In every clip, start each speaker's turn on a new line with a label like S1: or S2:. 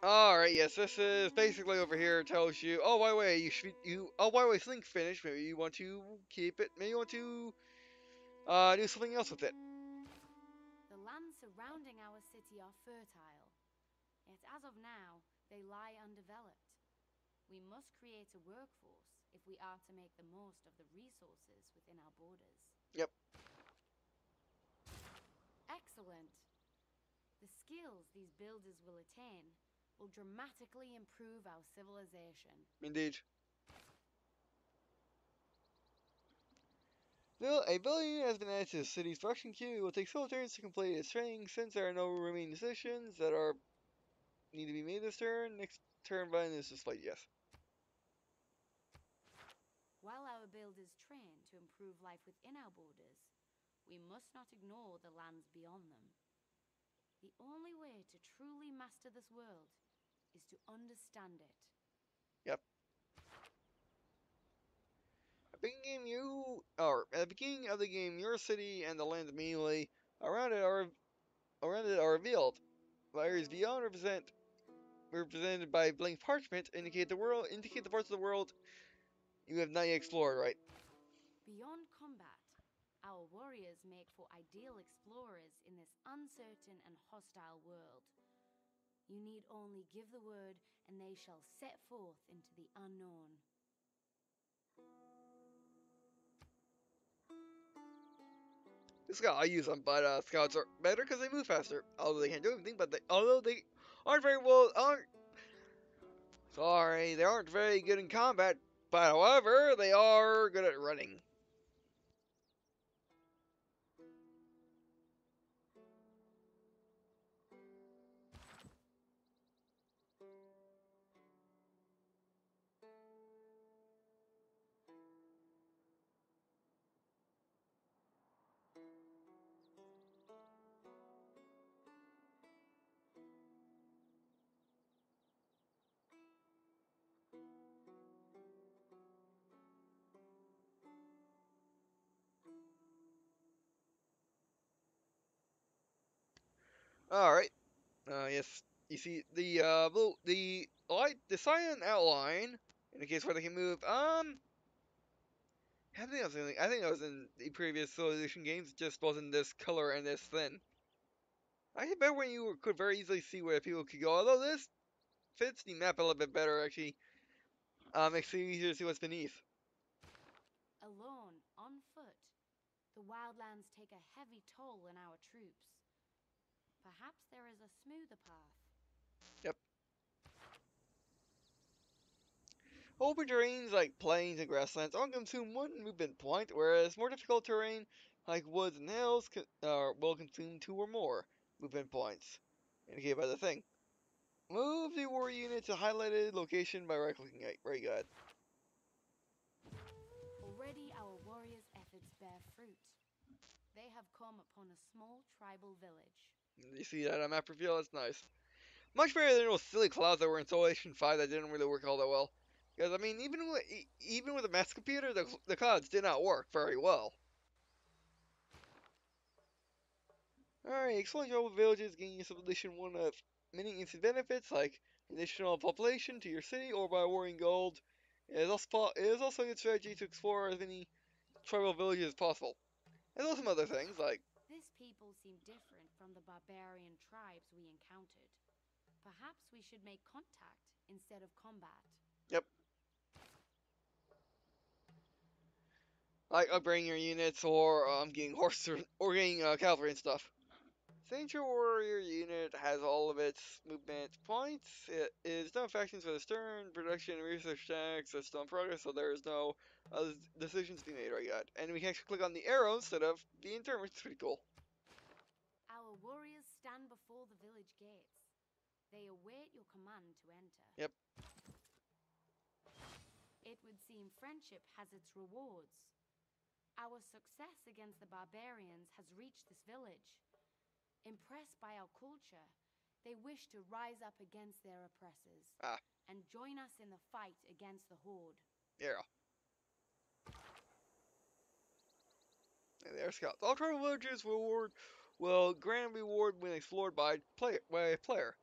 S1: Alright, yes, this is basically over here tells you, oh, by the way, oh, by the way, something finished, maybe you want to keep it, maybe you want to, do something else with it.
S2: The lands surrounding our city are fertile, yet as of now, they lie undeveloped. We must create a workforce if we are to make the most of the resources within our borders.
S1: Yep,
S2: Excellent! The skills these builders will attain will dramatically improve our civilization.
S1: indeed. A building has been added to the city's production queue. It will take several turns to complete its training. Since there are no remaining decisions that are need to be made this turn, next turn button is displayed, yes.
S2: While our builders train to improve life within our borders, we must not ignore the lands beyond them. The only way to truly master this world is to understand it.
S1: Yep. At the beginning of the game, your city and the land immediately around it are revealed. The areas beyond represented by blank parchment indicate the parts of the world you have not yet explored, right?
S2: Beyond combat, our warriors make for ideal explorers in this uncertain and hostile world. You need only give the word, and they shall set forth into the unknown.
S1: The scout I use them, but scouts are better because they move faster. Although they can't do anything, although they aren't very well aren't sorry, they aren't very good in combat. But however, they are good at running. All right. Yes. You see the cyan outline indicates where they can move. I think that was in the previous Civilization games. It just wasn't this color and this thin. I bet when you could very easily see where people could go. Although this fits the map a little bit better, actually. Makes it easier to see what's beneath.
S2: Alone, on foot, the wildlands take a heavy toll on our troops. Perhaps there is a smoother path.
S1: Yep. Open terrains like plains and grasslands only consume one movement point, whereas more difficult terrain like woods and hills will consume two or more movement points, indicated by the thing. Move the warrior unit to highlighted location by right-clicking it. Very good.
S2: Already our warriors' efforts bear fruit. They have come upon a small tribal village.
S1: You see that on map reveal? That's nice. Much better than those silly clouds that were in Civilization 5 that didn't really work all that well. Because, I mean, even with a mass computer, the clouds did not work very well. Alright, exploring global villages gain you submission one of many instant benefits like additional population to your city or by awarding gold. It is also a good strategy to explore as many tribal villages as possible. And also some other things like,
S2: This people seem different from the barbarian tribes we encountered. Perhaps we should make contact instead of combat.
S1: yep, like upgrading your units or getting horses or getting cavalry and stuff. Saint Warrior unit has all of its movement points. It is no factions for the stern, production, and research tax are still in progress, so there is no decisions to be made right yet. And we can actually click on the arrow instead of the intern, which is pretty cool.
S2: Our warriors stand before the village gates. They await your command to enter.
S1: Yep.
S2: It would seem friendship has its rewards. Our success against the barbarians has reached this village. Impressed by our culture, they wish to rise up against their oppressors
S1: Ah,
S2: and join us in the fight against the Horde.
S1: arrow. And there, scouts. All tribal villages will grant reward when explored by a player.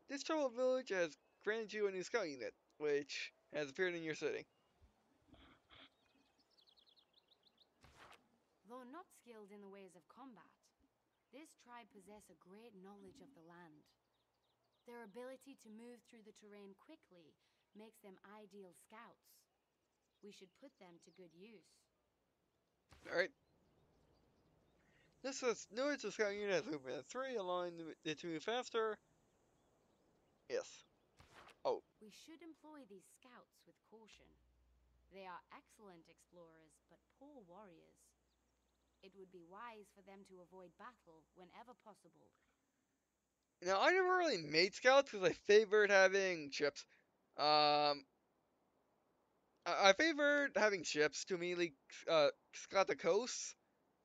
S1: This troubled village has granted you a new scout unit, which has appeared in your city.
S2: Though not skilled in the ways of combat, this tribe possess a great knowledge of the land. Their ability to move through the terrain quickly makes them ideal scouts. We should put them to good use.
S1: Alright. This is notice the scout unit has movement 3, allowing it to move faster. Yes. Oh.
S2: We should employ these scouts with caution. They are excellent explorers, but poor warriors. It would be wise for them to avoid battle whenever possible.
S1: Now, I never really made scouts because I favored having ships. I favored having ships to immediately scout the coast.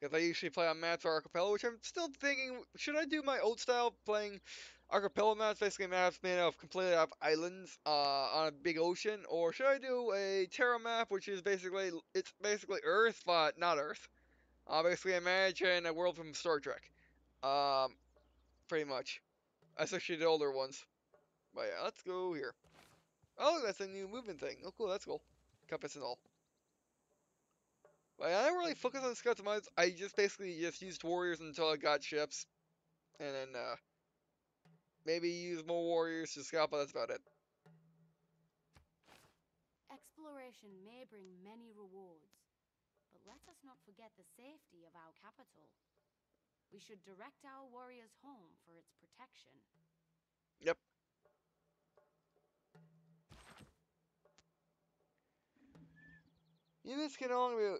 S1: Because I usually play on maps or archipelago, which I'm still thinking, should I do my old style playing archipelago maps, basically maps made of completely out of islands on a big ocean, or should I do a Terra map, which is basically, it's basically Earth, but not Earth. Basically imagine a world from Star Trek. Um, Pretty much. Especially the older ones. But yeah, let's go here. Oh, that's a new movement thing. Oh, cool, that's cool. Compass and all. But I don't really focus on scouts much. I just basically just used warriors until I got ships. And then, maybe use more warriors to scout, but that's about it.
S2: Exploration may bring many rewards, but let us not forget the safety of our capital. We should direct our warriors home for its protection.
S1: Yep. Units can only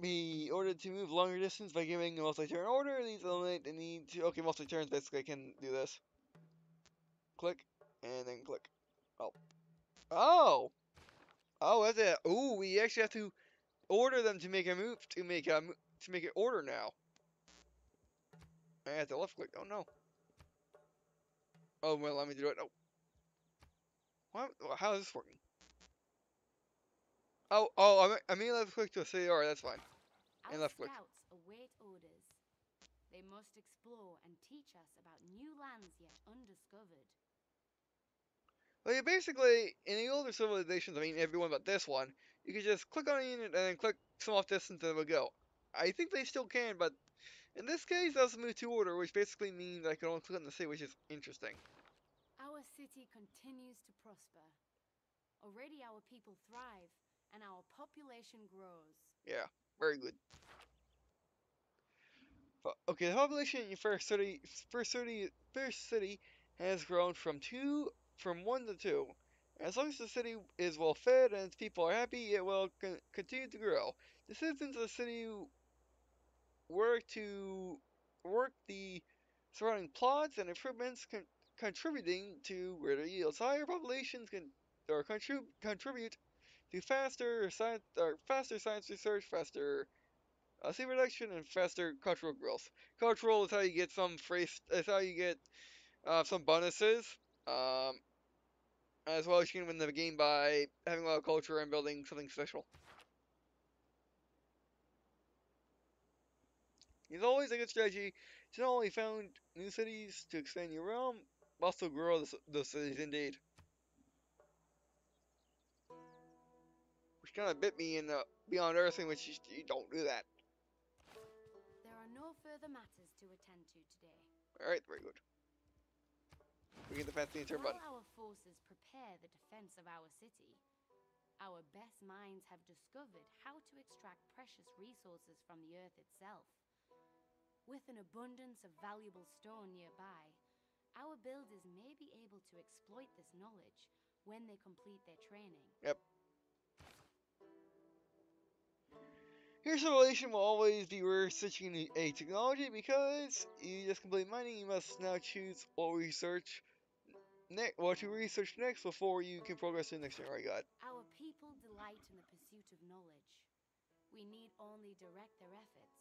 S1: be ordered to move longer distance by giving a multi-turn order. These eliminate the need to... Okay, multi-turns, basically I can do this. Click, and then click. Oh. Oh! Oh, that's it. Ooh, we actually have to order them to make a move, to make an order now. I have to left click. Oh no. Oh, well, let me do it. Oh. What? How is this working? Oh, I mean left click to a city. Alright, that's fine. And
S2: Our
S1: left click.
S2: scouts await orders. They must explore and teach us about new lands yet undiscovered.
S1: Well, yeah, basically, in the older civilizations, I mean, everyone but this one, you could just click on a unit and then click some off distance and it would go. I think they still can, but in this case, that's move to order, which basically means I can only click on the city, which is interesting.
S2: Our city continues to prosper. Already our people thrive, and our population grows.
S1: Yeah, very good. But, okay, the population in your first city has grown from 1 to 2. As long as the city is well fed and its people are happy, it will continue to grow. The citizens of the city work to work the surrounding plots and improvements, contributing to greater yields. Higher populations can or contribute to faster science research, faster sea reduction, and faster cultural growth. Cultural is how you get some free. Is how you get some bonuses. Um, as well as you can win the game by having a lot of culture and building something special. It's always a good strategy to not only found new cities to expand your realm, but also grow those cities indeed. Which kind of bit me in the Beyond Earth thing, which you don't do that.
S2: There are no further matters to attend to today.
S1: Alright, very good. We get the fancy turn button.
S2: While our forces prepare the defense of our city, our best minds have discovered how to extract precious resources from the earth itself. With an abundance of valuable stone nearby, our builders may be able to exploit this knowledge when they complete their training.
S1: Yep. Your civilization will always be researching a technology because you just complete mining. You must now choose what to research next before you can progress to the next area. God.
S2: Our people delight in the pursuit of knowledge. We need only direct their efforts,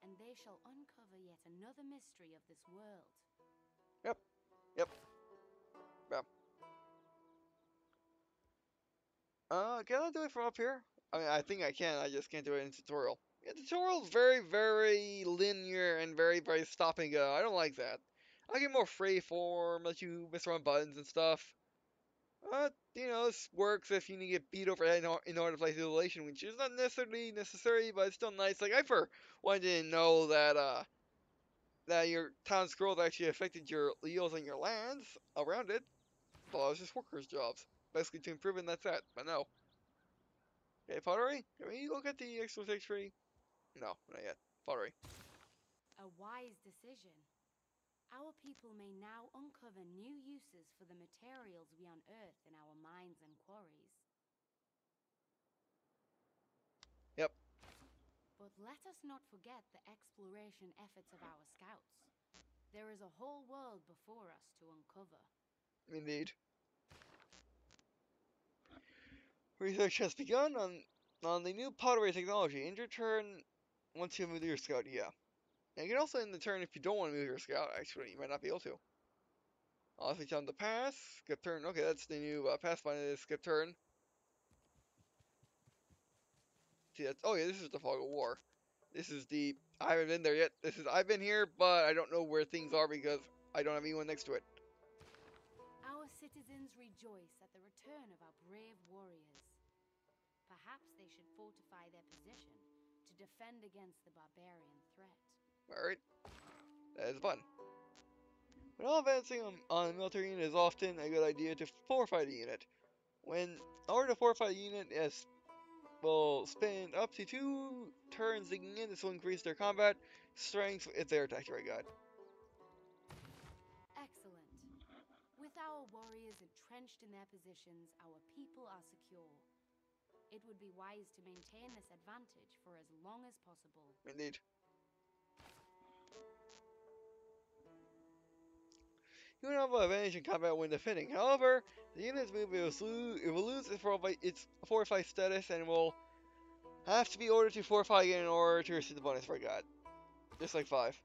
S2: and they shall uncover yet another mystery of this world.
S1: Yep. Yep. Yep. Can I do it from up here? I mean, I think I can. I just can't do it in tutorial. Yeah, tutorial's very, very linear and very, very stop and go. I don't like that. I get more free form, let you mess around buttons and stuff. This works if you need to get beat over the head in order to play Civilization, which is not necessarily necessary, but it's still nice. Like, I for one didn't know that your town's growth actually affected your yields on your lands around it. Well, it was just workers' jobs. Basically to improve it, and that's it. But no. Okay, pottery? Can we look at the extra tree? No, not yet. Pottery.
S2: A wise decision. Our people may now uncover new uses for the materials we unearth in our mines and quarries.
S1: Yep,
S2: But let us not forget the exploration efforts of our scouts. There is a whole world before us to uncover.
S1: indeed. Research has begun on the new pottery technology. In your turn, once you move your scout, yeah. And you can also end the turn if you don't want to move your scout, actually. You might not be able to. Also, time to pass. Skip turn. Okay, that's the new pass button is skip turn. See, that's, oh yeah, this is the Fog of War. This is the, I haven't been there yet. This is, I've been here, but I don't know where things are because I don't have anyone next to it.
S2: Our citizens rejoice at the return of our brave warriors. Perhaps they should fortify their position to defend against the barbarian threat.
S1: Alright, that is the button. When all advancing on a military unit is often a good idea to fortify the unit. In order to fortify the unit, yes, will spend up to 2 turns digging in. This will increase their combat strength if they are attacked by God.
S2: Excellent. With our warriors entrenched in their positions, our people are secure. It would be wise to maintain this advantage for as long as possible.
S1: Indeed. You will have an advantage in combat when defending. However, the unit's move will lose its fortified status and will have to be ordered to fortify again in order to receive the bonus for God. Just like 5.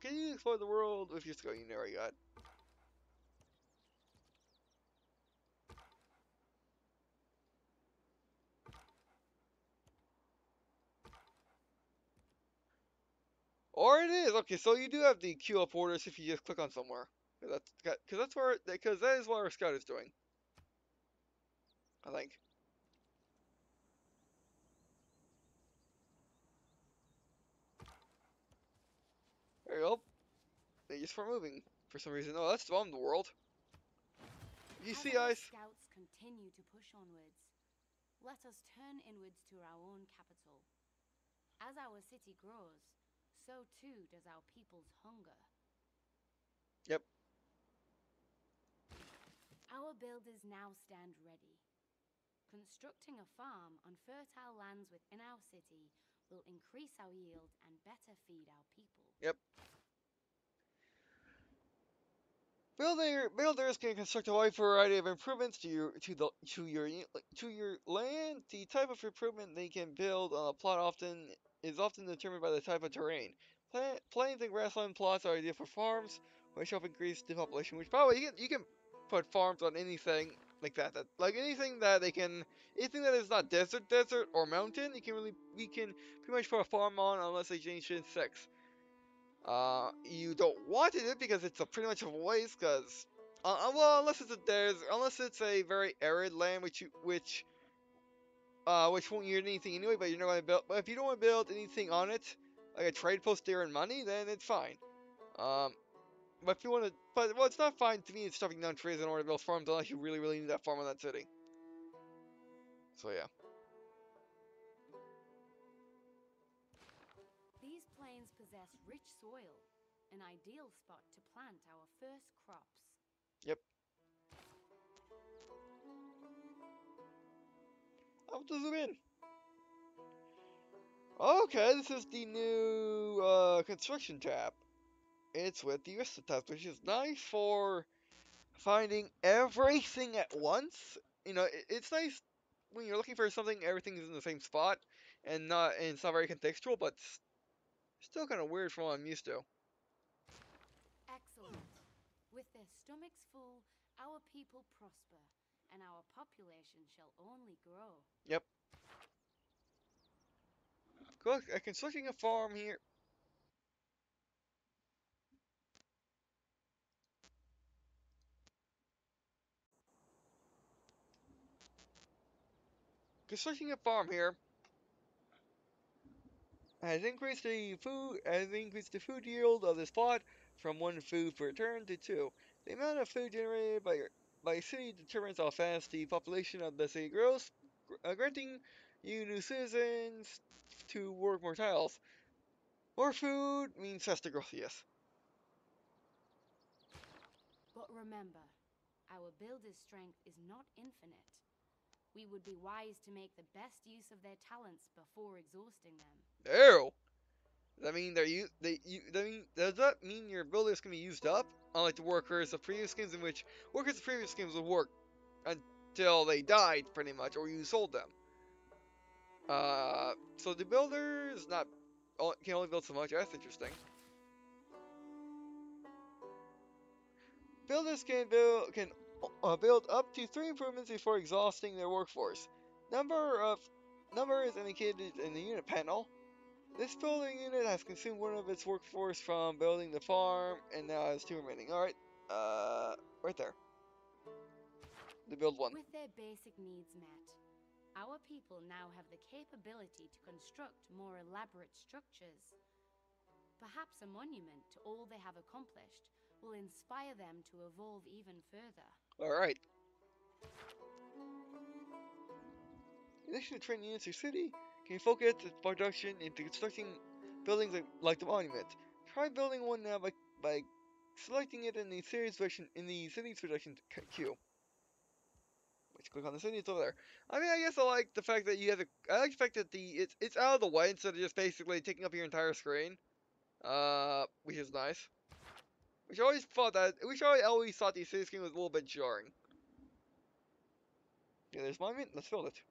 S1: Can you explore the world with your scout unit I got? Or it is okay. So you do have the queue up orders if you just click on somewhere, because that is what our scout is doing. I think. There you go. They just weren't moving for some reason. Oh, that's the bomb the world. You
S2: As
S1: see,
S2: our
S1: guys?
S2: scouts continue to push onwards, let us turn inwards to our own capital. As our city grows, so too does our people's hunger.
S1: Yep.
S2: Our builders now stand ready. Constructing a farm on fertile lands within our city will increase our yield and better feed our people.
S1: Yep. Builders can construct a wide variety of improvements to your land. The type of improvement they can build on a plot is often determined by the type of terrain. Plains and grassland plots are ideal for farms, which help increase the population. Which, by the way, you can put farms on anything like that. Like anything that anything that is not desert or mountain. We can pretty much put a farm on unless they change it in sex. You don't want to do it because it's pretty much a waste. Because, well, unless it's a very arid land, which won't need anything anyway. But you're not going to build. But if you don't want to build anything on it, like a trade post there and money, then it's fine. But if you want to, well, it's not fine to me. It's chopping down trees in order to build farms unless you really need that farm in that city. So yeah.
S2: These plains possess rich soil, an ideal spot to plant our first crops.
S1: Yep. I'll have to zoom in. Okay, this is the new construction tab. It's with the Vista tab, which is nice for finding everything at once. It's nice when you're looking for something, everything's in the same spot, and it's not very contextual, but still kind of weird from what I'm used to.
S2: Excellent. With their stomachs full, our people prosper, and our population shall only grow.
S1: Yep. Constructing a farm here. Constructing a farm here has increased the food yield of this plot from 1 food per turn to 2. The amount of food generated by a city determines how fast the population of the city grows, granting you new citizens to work more tiles. More food means faster growth, yes.
S2: But remember, our builder's strength is not infinite. We would be wise to make the best use of their talents before exhausting them.
S1: Ew! Does that mean does that mean your builders can be used up? Unlike the workers of previous games in which workers of previous games would work until they died, pretty much, or you sold them. So the builders can only build so much. That's interesting. Builders can build up to 3 improvements before exhausting their workforce. Number is indicated in the unit panel. This building unit has consumed one of its workforce from building the farm, and now has 2 remaining. Alright, right there. They build 1.
S2: With their basic needs met, our people now have the capability to construct more elaborate structures. Perhaps a monument to all they have accomplished will inspire them to evolve even further.
S1: Alright. In addition to training units, your city can focus its production into constructing buildings like the monument. Try building one now by selecting it in the city's production queue. Let's click on the city. It's over there. I mean, I guess I like the fact that I like the fact that it's out of the way instead of just basically taking up your entire screen. Which is nice. Which I always thought the city screen was a little bit jarring. Yeah, there's monument. Let's build it.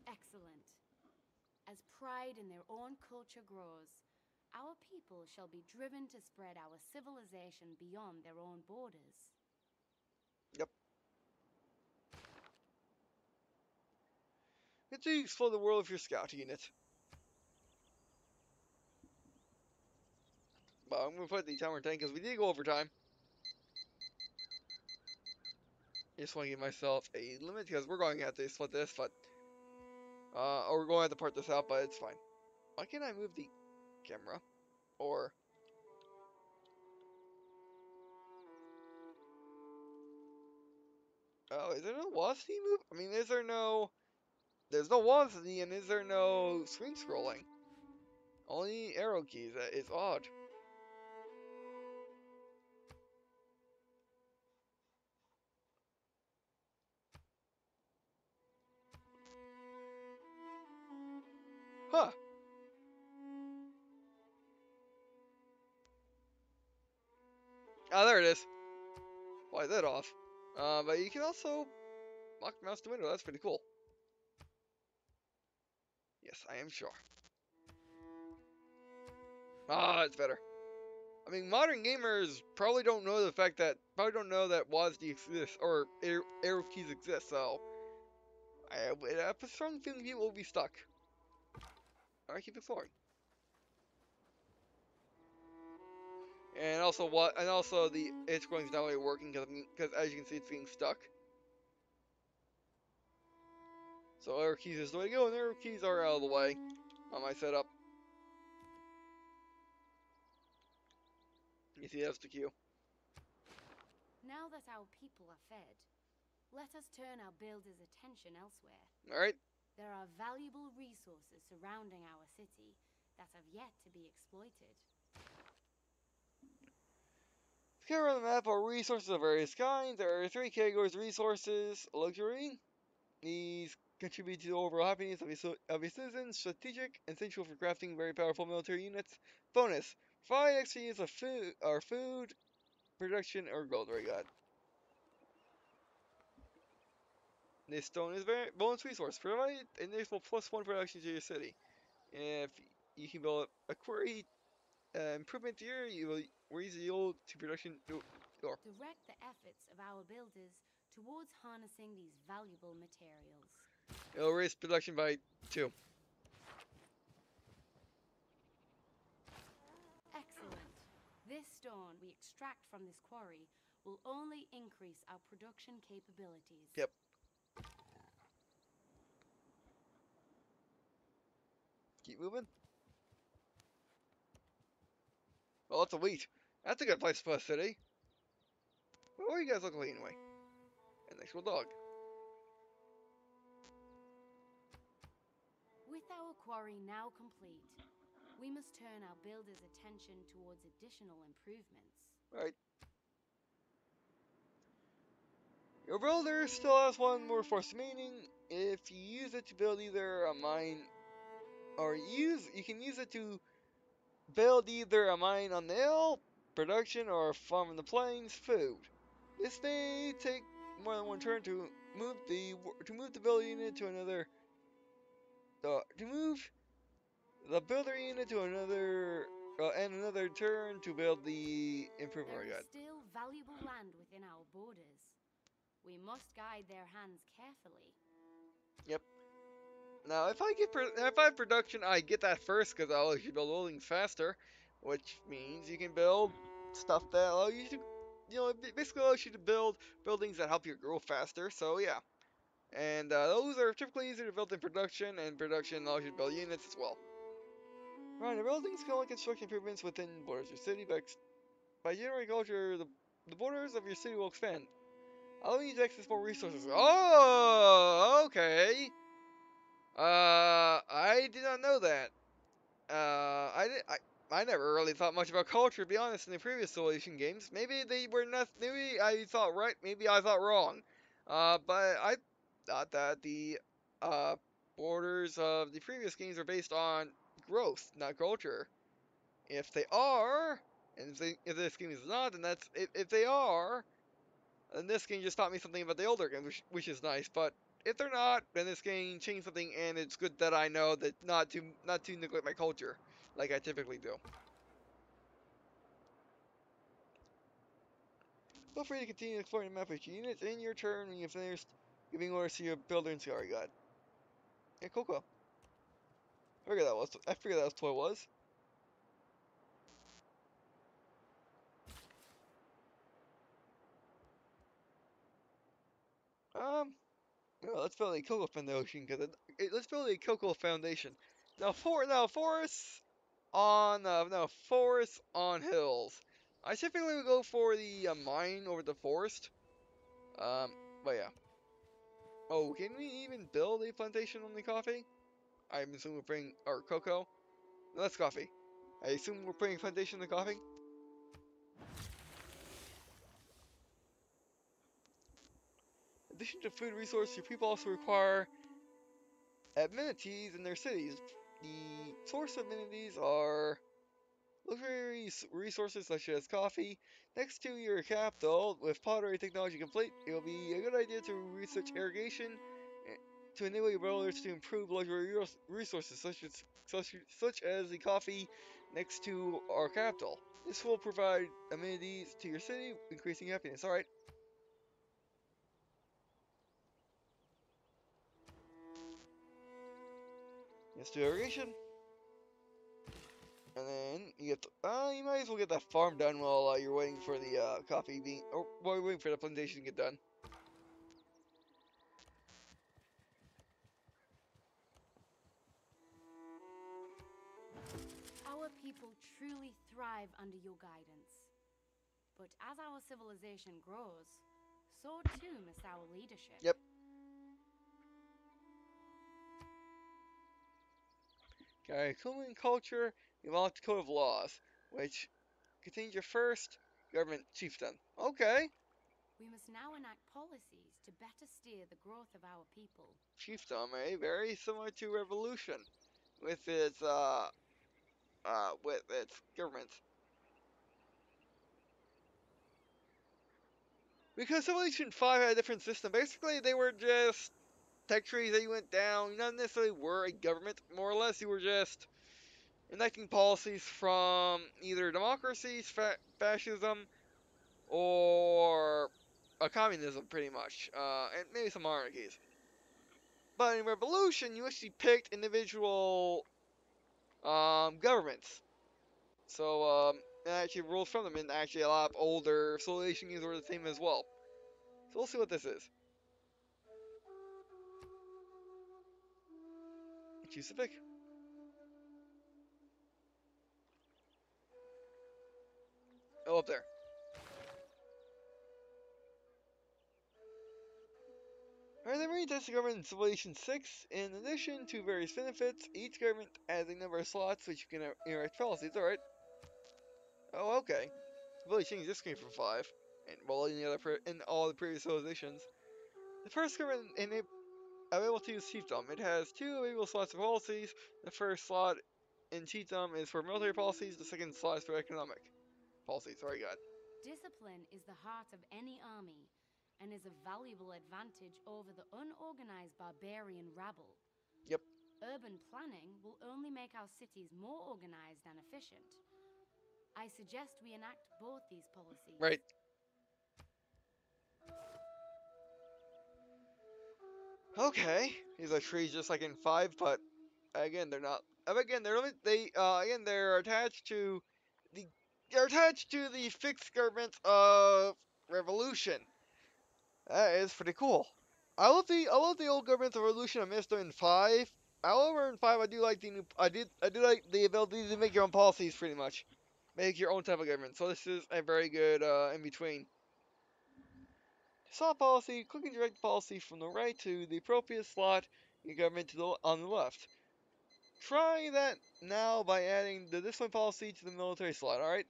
S2: Excellent. As pride in their own culture grows, our people shall be driven to spread our civilization beyond their own borders.
S1: Yep. Get to explore the world of your scout unit. Well, I'm gonna put the timer 10 because we did go over time. I just want to give myself a limit because we're going to have to split this, but or we're going to have to part this out, but it's fine. Why can't I move the camera? Or oh, is there no velocity move? I mean, there's no velocity, and is there no screen scrolling? Only arrow keys. That is odd. Huh. Ah, there it is. Why that off? But you can also lock the mouse to window. That's pretty cool. Yes, I am sure. Ah, it's better. I mean, modern gamers probably don't know that WASD exists or arrow keys exist. So I have a strong feeling people will be stuck. Alright, keep exploring. And also the edge scrolling is not really working because as you can see it's being stuck. So arrow keys is the way to go, and arrow keys are out of the way on my setup. You see that's the queue.
S2: Now that our people are fed, let us turn our builders' attention elsewhere.
S1: Alright.
S2: There are valuable resources surrounding our city that have yet to be exploited.
S1: Here on the map are resources of various kinds. There are 3 categories of resources. Luxury. These contribute to the overall happiness of a citizen. Strategic. Essential for crafting very powerful military units. Bonus. 5 extra units of food, production, or gold. Very good. This stone is very bonus resource. Provide an additional +1 production to your city. If you can build a quarry improvement here, you will raise the yield to production.
S2: Direct the efforts of our builders towards harnessing these valuable materials.
S1: It'll raise production by 2.
S2: Excellent. This stone we extract from this quarry will only increase our production capabilities.
S1: Yep. keep moving. Well, it's a wheat. That's a good place to put a city. What are you guys looking like anyway? An actual dog.
S2: With our quarry now complete, we must turn our builders' attention towards additional improvements.
S1: Right. Your builder still has one more force remaining. If you use it to build either a mine or you can use it to build either a mine on the hill, production, or a farm in the plains, food. This may take more than one turn to move the builder unit to another to move the builder unit to another and another turn to build the improvement.
S2: There is still valuable land within our borders. We must guide their hands carefully.
S1: Yep. Now, if I have production, I get that first because I'll let you build buildings faster, which means you can build stuff that allow you to, basically allows you to build buildings that help you grow faster. So yeah, and those are typically easier to build in production, and production allows you to build units as well. Right, the buildings can only construct improvements within borders of your city, but by generating culture, the borders of your city will expand, allowing you to access more resources. Oh, okay. I did not know that. I did. I never really thought much about culture, to be honest, in the previous Civilization games. Maybe they were not. Maybe I thought right. Maybe I thought wrong. But I thought that the uh borders of the previous games are based on growth, not culture. If they are, and if this game is not, then if they are, then this game just taught me something about the older game, which is nice. But if they're not, then this game changed something, and it's good that I know that not to neglect my culture like I typically do. Feel free to continue exploring the map with your units in your turn when you've finished giving orders to your builder and Scarry God. Yeah, cool. I figured that was what it was. Well, let's build a cocoa foundation let's build a cocoa foundation. Forests on forests on hills. I typically would go for the mine over the forest. Um, but yeah. Oh, can we even build a plantation on the coffee? I assume we're putting or cocoa. No, that's coffee. I assume we're putting a plantation on the coffee. In addition to food resources, your people also require amenities in their cities. The source of amenities are luxury resources such as coffee. Next to your capital, with pottery technology complete, it will be a good idea to research irrigation to enable your builders to improve luxury resources such as the coffee next to our capital. This will provide amenities to your city, increasing happiness. All right. Let's do irrigation. And then you might as well get that farm done while you're waiting for the coffee bean, or while you're waiting for the plantation to get done.
S2: Our people truly thrive under your guidance. But as our civilization grows, so too must our leadership.
S1: Yep. Okay, Kuman culture, evolved code of laws, which contains your first government chieftain. Okay.
S2: We must now enact policies to better steer the growth of our people.
S1: Chiefdom, very similar to revolution, with its government. Because Civilization 5 had a different system. Basically, they were just tech trees that you went down. You not necessarily were a government, more or less. You were just enacting policies from either democracies, fascism, or a communism, pretty much, and maybe some monarchies. But in revolution, you actually picked individual governments. So and actually rules from them, and actually a lot of older civilization games were the same as well. So we'll see what this is. Choose to pick. Oh, up there. Alright, the Marine tested government in Civilization 6. In addition to various benefits, each government has a number of slots which you can interact policies. Alright. Oh, okay. Really changed this game from 5. And well, in all the previous civilizations. The first government available to use chiefdom. It has 2 available slots for policies. The first slot in chiefdom is for military policies. The second slot is for economic policies. Sorry, God.
S2: Discipline is the heart of any army and is a valuable advantage over the unorganized barbarian rabble.
S1: Yep.
S2: Urban planning will only make our cities more organized and efficient. I suggest we enact both these policies.
S1: Right. Okay. These are trees just like in 5, but again, they're not. Again, they're attached to the fixed government of revolution. That is pretty cool. I love the old government of revolution I missed them in 5. However, in 5 I do like the new I do like the ability to make your own policies pretty much. Make your own type of government. So this is a very good in between. Slot policy, click and drag the policy from the right to the appropriate slot in your government on the left. Try that now by adding the discipline policy to the military slot, alright?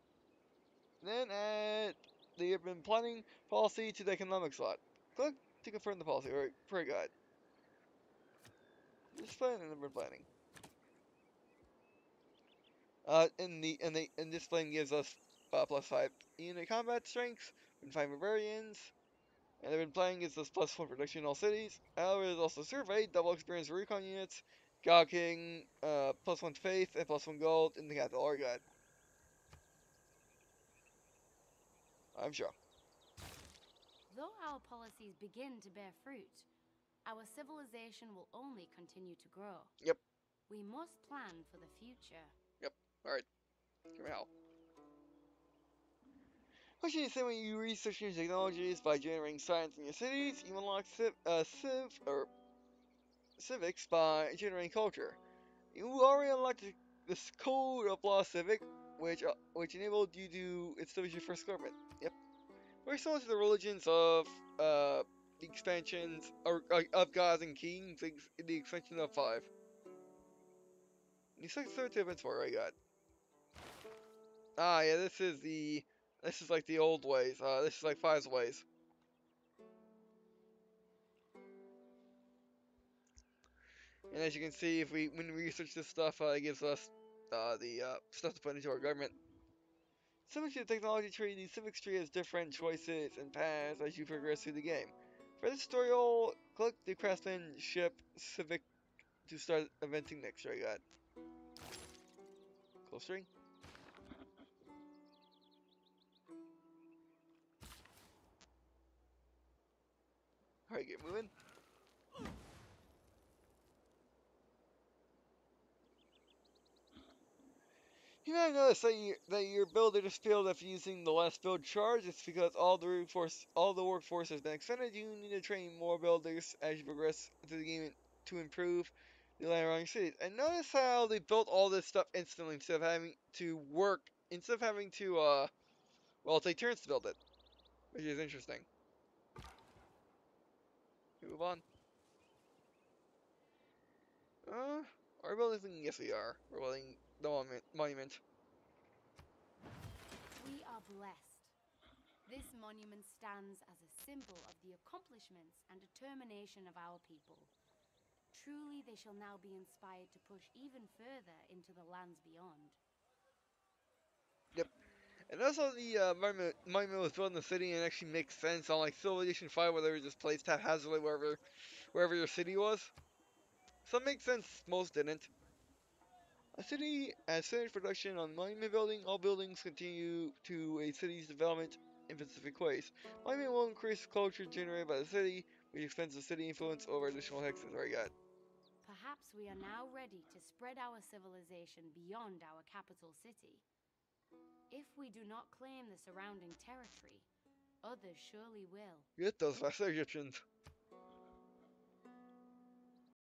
S1: Then add the urban planning policy to the economic slot. Click to confirm the policy, alright, very good. Discipline and urban planning. And discipline gives us +5 unit combat strength when 5 barbarians. And urban planning gives us +1 production in all cities. However, there's also survey, double experience recon units, God King, +1 faith, and +1 gold in the capital Argad. I'm sure.
S2: Though our policies begin to bear fruit, our civilization will only continue to grow.
S1: Yep.
S2: We must plan for the future.
S1: Yep. Alright. Give me help. What you say when you research new technologies by generating science in your cities, you unlock civics by generating culture. You already unlocked this code of law civic, which enabled you to establish your first government. Yep. Very similar to the religions of the expansions of gods and kings, the expansion of 5. The second third events were I got. Ah, yeah, this is like the old ways. This is like 5's ways. And as you can see, when we research this stuff, it gives us the stuff to put into our government. Similar to the technology tree, the civics tree has different choices and paths as you progress through the game. For this tutorial, click the craftsmanship civic to start inventing next. I got close string. Alright, get moving. You might notice that your builder just failed after using the last build charge. It's because all the workforce has been extended. You need to train more builders as you progress through the game to improve the land around your cities. And notice how they built all this stuff instantly instead of having to take turns to build it, which is interesting. Move on. Are we building? Yes, we are. We're building the monument.
S2: We are blessed. This monument stands as a symbol of the accomplishments and determination of our people. Truly, they shall now be inspired to push even further into the lands beyond.
S1: Yep. And also the monument was built in the city and actually makes sense, unlike Civilization 5 where they were just placed haphazardly wherever your city was. Some make sense, most didn't. A city has finished production on monument building. All buildings continue to a city's development in specific ways. Monument will increase culture generated by the city, which extends the city influence over additional hexes. Already got.
S2: Perhaps we are now ready to spread our civilization beyond our capital city. If we do not claim the surrounding territory, others surely will.
S1: Get those Vassal Egyptians.